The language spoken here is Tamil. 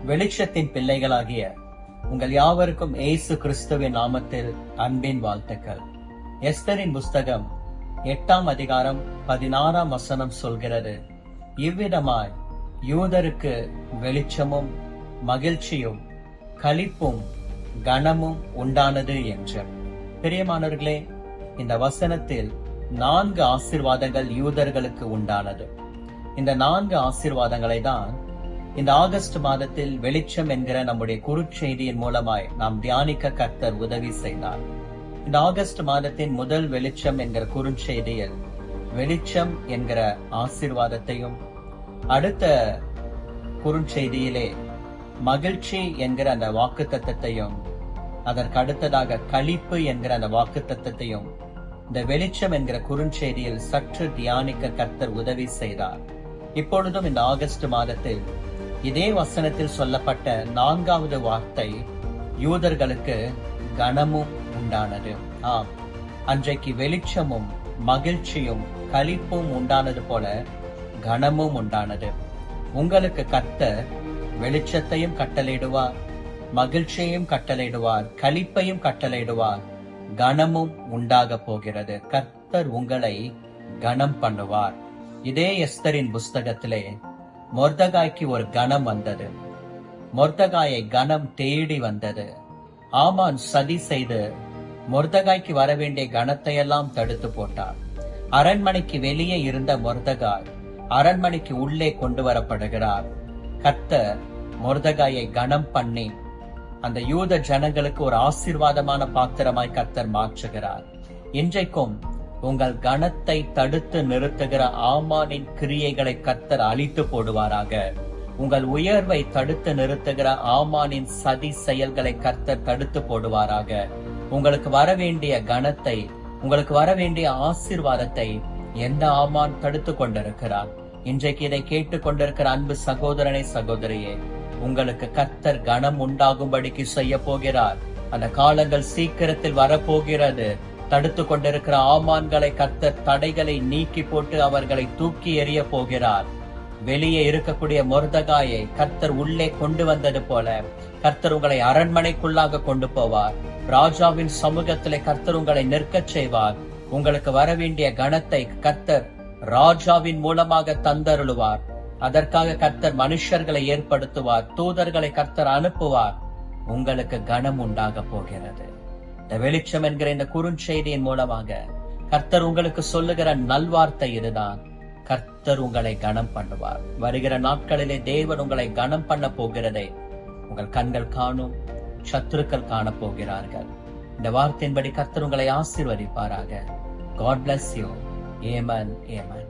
வெளிச்சத்தின் பிள்ளைகளாகிய உங்கள் யாவருக்கும் இயேசு கிறிஸ்துவின் நாமத்தில் அன்பின் வாழ்த்துக்கள். எஸ்தரின் புஸ்தகம் 8ஆம் அதிகாரம் 16ஆம் வசனம் சொல்கிறது, இவ்விதமாய் யூதருக்கு வெளிச்சமும் மகிழ்ச்சியும் களிப்பும் கனமும் உண்டானது என்று. பிரியமானவர்களே, இந்த வசனத்தில் 4 ஆசீர்வாதங்கள் யூதர்களுக்கு உண்டானது. இந்த 4 ஆசீர்வாதங்களை தான் இந்த ஆகஸ்ட் மாதத்தில் வெளிச்சம் என்கிற நம்முடைய குறுச்செய்தியின் மூலமாய் நாம் தியானிக்க கர்த்தர் உதவி செய்தார். இந்த ஆகஸ்ட் மாதத்தின் முதல் வெளிச்சம் என்கிற குறுஞ்செய்தியில் வெளிச்சம் என்கிற ஆசீர்வாதத்தையும், அடுத்த குறுஞ்செய்தியிலே மகிழ்ச்சி என்கிற அந்த வாக்கு தத்தத்தையும், அதற்கு அடுத்ததாக களிப்பு என்கிற அந்த வாக்கு தத்தத்தையும் இந்த வெளிச்சம் என்கிற குறுஞ்செய்தியில் சற்று தியானிக்க கர்த்தர் உதவி செய்தார். இப்பொழுதும் இந்த ஆகஸ்ட் மாதத்தில் இதே வசனத்தில் சொல்லப்பட்ட 4வது வார்த்தை யூதர்களுக்கு கனமும் உண்டானது. ஆம், அன்றைக்கு வெளிச்சமும் மகிழ்ச்சியும் களிப்பும் உண்டானது போல கனமும் உண்டானது. உங்களுக்கு கர்த்தர் வெளிச்சத்தையும் கட்டளையிடுவார், மகிழ்ச்சியையும் கட்டளையிடுவார், களிப்பையும் கட்டளையிடுவார், கனமும் உண்டாக போகிறது. கர்த்தர் உங்களை கனம் பண்ணுவார். இதே எஸ்தரின் புஸ்தகத்திலே மொர்தகாய்க்கு ஒரு கனம் வந்தது. மொர்தகாயை கனம் தேடி வந்தது. ஆமான் சதி செய்து மொர்தகாய்க்கு வர வேண்டிய கனத்தை எல்லாம் தடுத்து போட்டார். அரண்மனைக்கு வெளியே இருந்த மொர்தகாய் அரண்மனைக்கு உள்ளே கொண்டு வரப்படுகிறார். கர்த்தர் மொர்தகாயை கனம் பண்ணி அந்த யூத ஜனங்களுக்கு ஒரு ஆசீர்வாதமான பாத்திரமாய் கர்த்தர் மாற்றுகிறார். இன்றைக்கும் உங்கள் கனத்தை தடுத்து நிறுத்துகிற ஆமானின் கிரியைகளை கர்த்தர் அழித்து போடுவாராக. உங்கள் உயர்வை தடுத்து நிறுத்துகிற ஆமானின் சதி செயல்களை கர்த்தர் தடுத்து போடுவாராக. உங்களுக்கு வர வேண்டிய கனத்தை, உங்களுக்கு வர வேண்டிய ஆசீர்வாதத்தை எந்த ஆமான் தடுத்து கொண்டிருக்கிறார்? இன்றைக்கு இதை கேட்டுக் கொண்டிருக்கிற அன்பு சகோதரனை, சகோதரியே, உங்களுக்கு கர்த்தர் கனம் உண்டாகும்படிக்கு செய்ய போகிறார். அந்த காலங்கள் சீக்கிரத்தில் வரப்போகிறது. தடுத்து கொண்டிருக்கிற ஆமான்களை கர்த்தர் தடைகளை நீக்கி போட்டு அவர்களை தூக்கி எறிய போகிறார். வெளியே இருக்கக்கூடிய மொர்தகாயை கர்த்தர் உள்ளே கொண்டு வந்தது போல கர்த்தர் உங்களை அரண்மனைக்குள்ளாக கொண்டு போவார். ராஜாவின் சமூகத்திலே கர்த்தர் உங்களை நிற்கச் செய்வார். உங்களுக்கு வர வேண்டிய கனத்தை கர்த்தர் ராஜாவின் மூலமாக தந்தருளுவார். அதற்காக கர்த்தர் மனுஷர்களை ஏற்படுத்துவார், தூதர்களை கர்த்தர் அனுப்புவார். உங்களுக்கு கனம் உண்டாக போகிறது. இந்த வெளிச்சம் என்கிற இந்த குறுஞ்செய்தியின் மூலமாக கர்த்தர் உங்களுக்கு சொல்லுகிற நல்வார்த்தை இதுதான். கர்த்தர் உங்களை கனம் பண்ணுவார். வருகிற நாட்களிலே தேவன் உங்களை கனம் பண்ண போகிறதை உங்கள் கண்கள் காணும், சத்துருக்கள் காண போகிறார்கள். இந்த வார்த்தையின்படி கர்த்தர் உங்களை ஆசீர்வதிப்பாராக. God bless you. Amen. Amen.